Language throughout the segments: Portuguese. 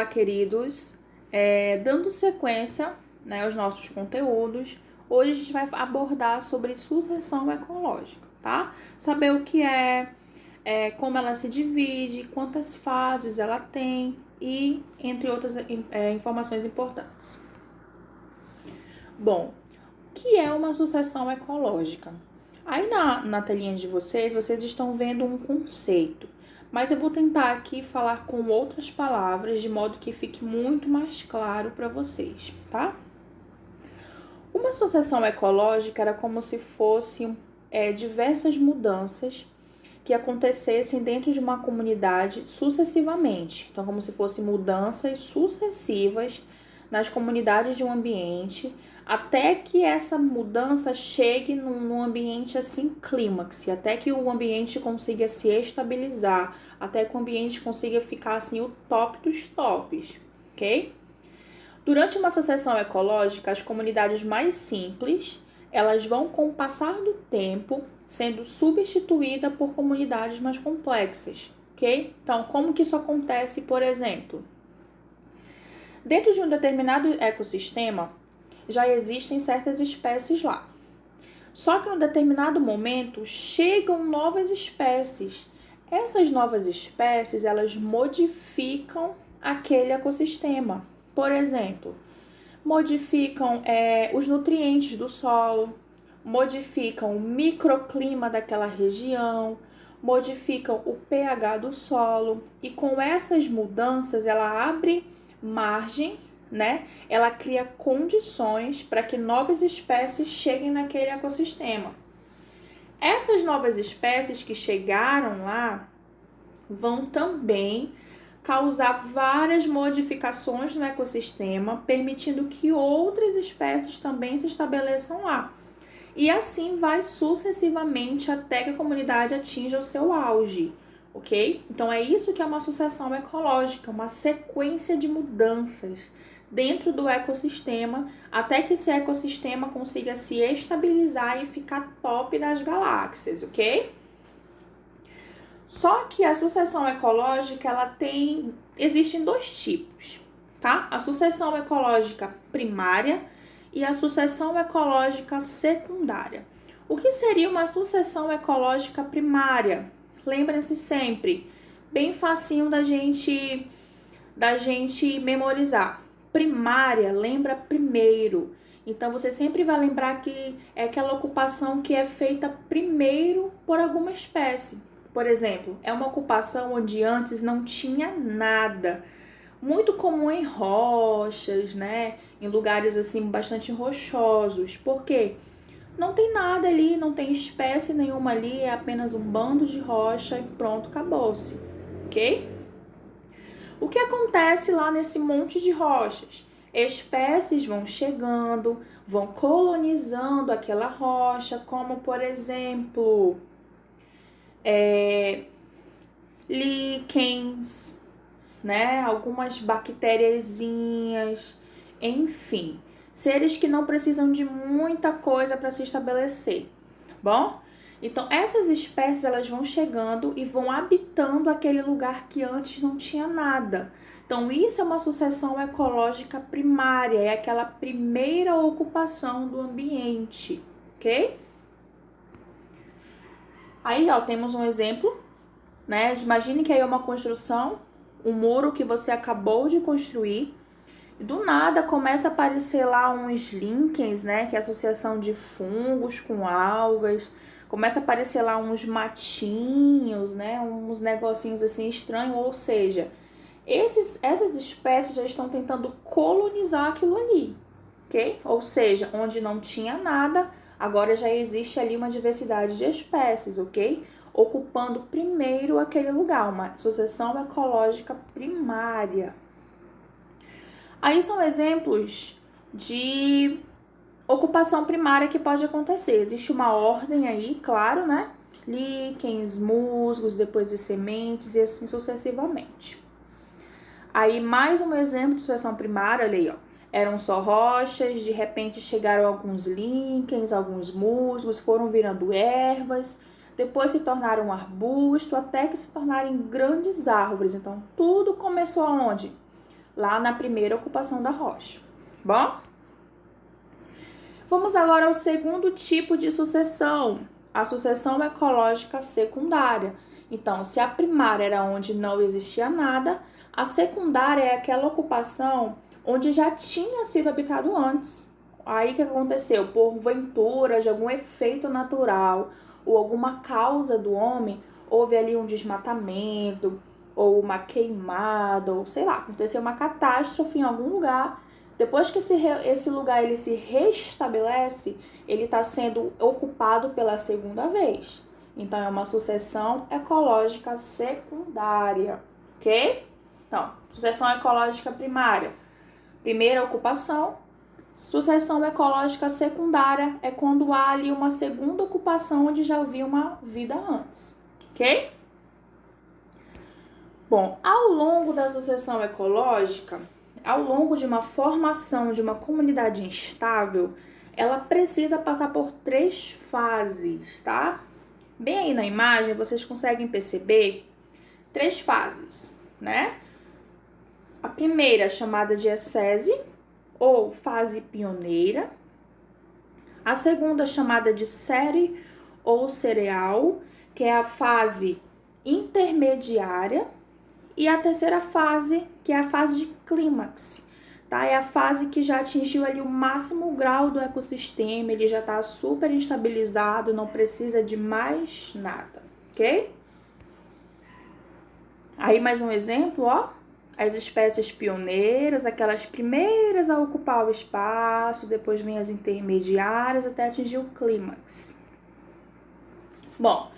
Olá, queridos. Dando sequência, né, aos nossos conteúdos, hoje a gente vai abordar sobre sucessão ecológica, tá? Saber o que como ela se divide, quantas fases ela tem e entre outras informações importantes. Bom, o que é uma sucessão ecológica? Aí na telinha de vocês estão vendo um conceito, mas eu vou tentar aqui falar com outras palavras de modo que fique muito mais claro para vocês, tá? Uma sucessão ecológica era como se fossem diversas mudanças que acontecessem dentro de uma comunidade sucessivamente. Então, como se fossem mudanças sucessivas nas comunidades de um ambiente, até que essa mudança chegue num ambiente assim clímax, até que o ambiente consiga se estabilizar, até que o ambiente consiga ficar assim o top dos tops, ok? Durante uma sucessão ecológica, as comunidades mais simples, elas vão, com o passar do tempo, sendo substituídas por comunidades mais complexas, ok? Então, como que isso acontece, por exemplo? Dentro de um determinado ecossistema, já existem certas espécies lá. Só que em um determinado momento, chegam novas espécies. Essas novas espécies, elas modificam aquele ecossistema. Por exemplo, modificam os nutrientes do solo, modificam o microclima daquela região, modificam o pH do solo, e com essas mudanças ela abre margem, né? Ela cria condições para que novas espécies cheguem naquele ecossistema. Essas novas espécies que chegaram lá vão também causar várias modificações no ecossistema, permitindo que outras espécies também se estabeleçam lá. E assim vai sucessivamente até que a comunidade atinja o seu auge, ok? Então é isso que é uma sucessão ecológica, uma sequência de mudanças dentro do ecossistema, até que esse ecossistema consiga se estabilizar e ficar top das galáxias, ok? Só que a sucessão ecológica, existem dois tipos, tá? A sucessão ecológica primária e a sucessão ecológica secundária. O que seria uma sucessão ecológica primária? Lembrem-se sempre, bem facinho da gente memorizar. Primária, lembra primeiro. Então, você sempre vai lembrar que é aquela ocupação que é feita primeiro por alguma espécie. Por exemplo, é uma ocupação onde antes não tinha nada. Muito comum em rochas, né? Em lugares assim bastante rochosos. Por quê? Não tem nada ali, não tem espécie nenhuma ali, é apenas um bando de rocha e pronto, acabou-se. Ok? O que acontece lá nesse monte de rochas? Espécies vão chegando, vão colonizando aquela rocha, como por exemplo, líquens, né? Algumas bactériazinhas, enfim, seres que não precisam de muita coisa para se estabelecer, tá bom? Então, essas espécies, elas vão chegando e vão habitando aquele lugar que antes não tinha nada. Então, isso é uma sucessão ecológica primária, é aquela primeira ocupação do ambiente, ok? Aí, ó, temos um exemplo, né? Imagine que aí é uma construção, um muro que você acabou de construir, e do nada começa a aparecer lá uns líquens, né? Que é a associação de fungos com algas. Começa a aparecer lá uns matinhos, né? Uns negocinhos assim estranhos, ou seja, essas espécies já estão tentando colonizar aquilo ali, ok? Ou seja, onde não tinha nada, agora já existe ali uma diversidade de espécies, ok? Ocupando primeiro aquele lugar, uma sucessão ecológica primária. Aí são exemplos de ocupação primária que pode acontecer. Existe uma ordem aí, claro, né? Líquens, musgos, depois de sementes e assim sucessivamente. Aí mais um exemplo de sucessão primária, olha aí, ó. Eram só rochas, de repente chegaram alguns líquens, alguns musgos, foram virando ervas, depois se tornaram um arbusto, até que se tornarem grandes árvores. Então, tudo começou aonde? lá na primeira ocupação da rocha. Bom? Vamos agora ao segundo tipo de sucessão, a sucessão ecológica secundária. Então, se a primária era onde não existia nada, a secundária é aquela ocupação onde já tinha sido habitado antes. Aí o que aconteceu? Porventura, de algum efeito natural ou alguma causa do homem, houve ali um desmatamento, ou uma queimada, ou sei lá, aconteceu uma catástrofe em algum lugar. Depois que esse lugar ele se restabelece, ele está sendo ocupado pela segunda vez. Então, é uma sucessão ecológica secundária, ok? Então, sucessão ecológica primária, primeira ocupação. Sucessão ecológica secundária é quando há ali uma segunda ocupação onde já havia uma vida antes, ok? Bom, ao longo da sucessão ecológica, ao longo de uma formação de uma comunidade instável, ela precisa passar por 3 fases, tá? Bem aí na imagem, vocês conseguem perceber 3 fases, né? A primeira, chamada de ecese, ou fase pioneira. A segunda, chamada de série ou cereal, que é a fase intermediária. E a terceira fase, que é a fase de clímax, tá? É a fase que já atingiu ali o máximo grau do ecossistema, ele já está super estabilizado, não precisa de mais nada, ok? Aí mais um exemplo, ó. As espécies pioneiras, aquelas primeiras a ocupar o espaço, depois vem as intermediárias até atingir o clímax. Bom,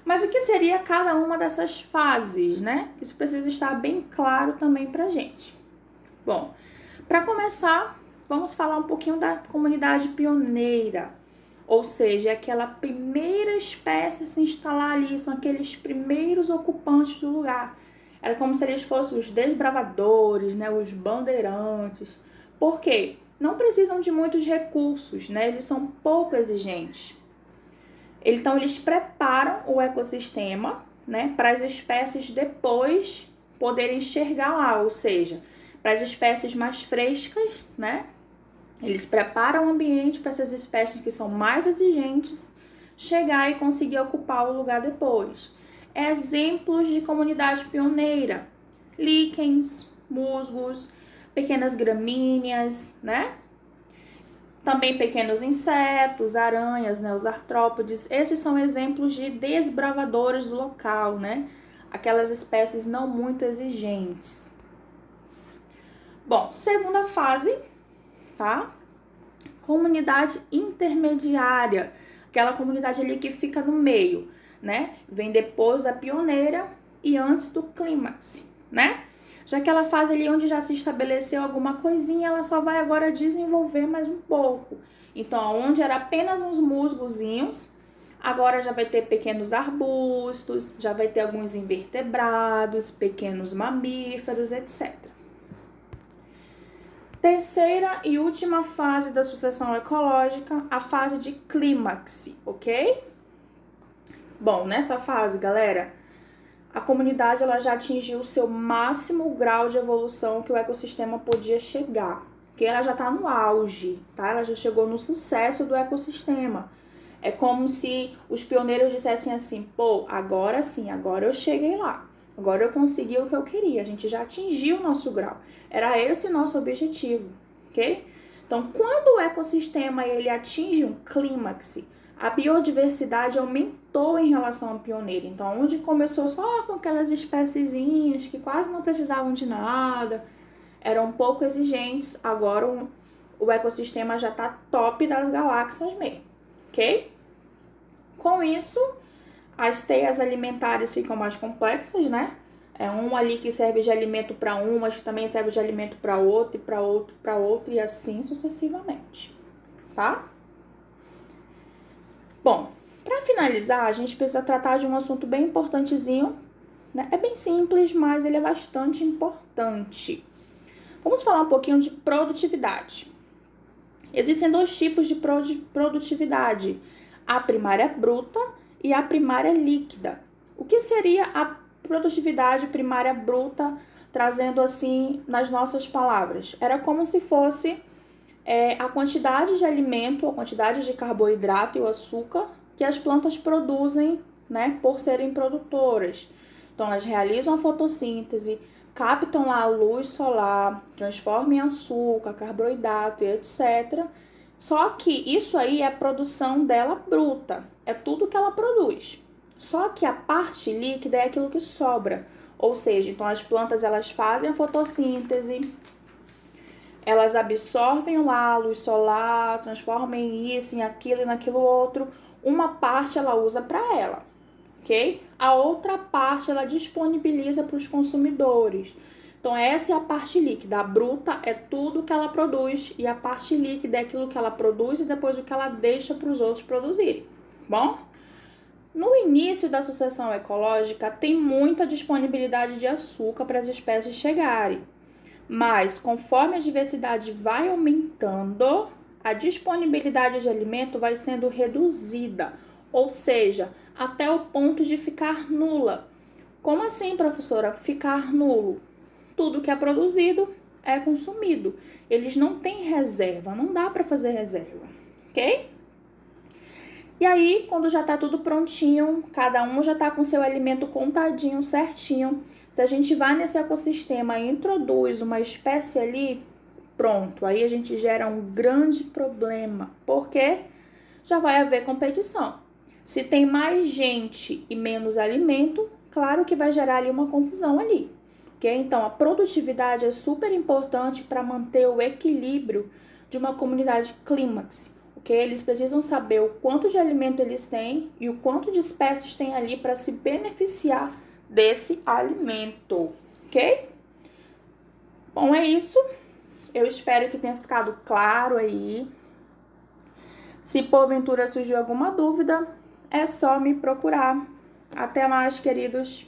mas o que seria cada uma dessas fases, né? Isso precisa estar bem claro também pra gente. Bom, para começar, vamos falar um pouquinho da comunidade pioneira, ou seja, aquela primeira espécie a se instalar ali, são aqueles primeiros ocupantes do lugar. Era como se eles fossem os desbravadores, né? Os bandeirantes. Por quê? Não precisam de muitos recursos, né? Eles são pouco exigentes. Então, eles preparam o ecossistema, né, para as espécies depois poderem chegar lá, ou seja, para as espécies mais frescas, né, eles preparam o ambiente para essas espécies que são mais exigentes chegar e conseguir ocupar o lugar depois. Exemplos de comunidade pioneira: líquens, musgos, pequenas gramíneas, né? Também pequenos insetos, aranhas, né, os artrópodes. Esses são exemplos de desbravadores do local, né? Aquelas espécies não muito exigentes. Bom, segunda fase, tá? Comunidade intermediária. Aquela comunidade ali que fica no meio, né? Vem depois da pioneira e antes do clímax, né? Já aquela fase ali onde já se estabeleceu alguma coisinha, ela só vai agora desenvolver mais um pouco. Então, onde era apenas uns musgozinhos, agora já vai ter pequenos arbustos, já vai ter alguns invertebrados, pequenos mamíferos, etc. Terceira e última fase da sucessão ecológica, a fase de clímax, ok? Bom, nessa fase, galera, a comunidade ela já atingiu o seu máximo grau de evolução que o ecossistema podia chegar, porque ela já está no auge, tá? Ela já chegou no sucesso do ecossistema. É como se os pioneiros dissessem assim: pô, agora sim, agora eu cheguei lá, agora eu consegui o que eu queria, a gente já atingiu o nosso grau. Era esse o nosso objetivo, ok? Então, quando o ecossistema ele atinge um clímax, a biodiversidade aumentou em relação ao pioneiro. Então, onde começou só com aquelas espéciezinhas que quase não precisavam de nada, eram pouco exigentes, agora o ecossistema já está top das galáxias mesmo, ok? Com isso, as teias alimentares ficam mais complexas, né? É um ali que serve de alimento para um, mas que também serve de alimento para outro, e para outro, para outro, e assim sucessivamente, tá? Bom, para finalizar, a gente precisa tratar de um assunto bem importantezinho, né? É bem simples, mas ele é bastante importante. Vamos falar um pouquinho de produtividade. Existem 2 tipos de produtividade: a primária bruta e a primária líquida. O que seria a produtividade primária bruta trazendo assim nas nossas palavras. Era como se fosse a quantidade de alimento, a quantidade de carboidrato e o açúcar que as plantas produzem, né, por serem produtoras. Então, elas realizam a fotossíntese, captam lá a luz solar, transformam em açúcar, carboidrato e etc. Só que isso aí é a produção dela bruta, é tudo que ela produz. Só que a parte líquida é aquilo que sobra. Ou seja, então as plantas elas fazem a fotossíntese, elas absorvem lá a luz solar, transformam em isso, em aquilo e naquilo outro. Uma parte ela usa para ela, ok? A outra parte ela disponibiliza para os consumidores. Então essa é a parte líquida. A bruta é tudo que ela produz e a parte líquida é aquilo que ela produz e depois o que ela deixa para os outros produzirem. Bom? No início da sucessão ecológica tem muita disponibilidade de açúcar para as espécies chegarem. Mas, conforme a diversidade vai aumentando, a disponibilidade de alimento vai sendo reduzida, ou seja, até o ponto de ficar nula. Como assim, professora? Ficar nulo? Tudo que é produzido é consumido. Eles não têm reserva, não dá para fazer reserva, ok? E aí, quando já tá tudo prontinho, cada um já tá com seu alimento contadinho, certinho. Se a gente vai nesse ecossistema e introduz uma espécie ali, pronto, aí a gente gera um grande problema, porque já vai haver competição. Se tem mais gente e menos alimento, claro que vai gerar ali uma confusão ali, ok? Então, a produtividade é super importante para manter o equilíbrio de uma comunidade clímax. Okay? Eles precisam saber o quanto de alimento eles têm e o quanto de espécies tem ali para se beneficiar desse alimento, ok? Bom, é isso. Eu espero que tenha ficado claro aí. Se porventura surgiu alguma dúvida, é só me procurar. Até mais, queridos.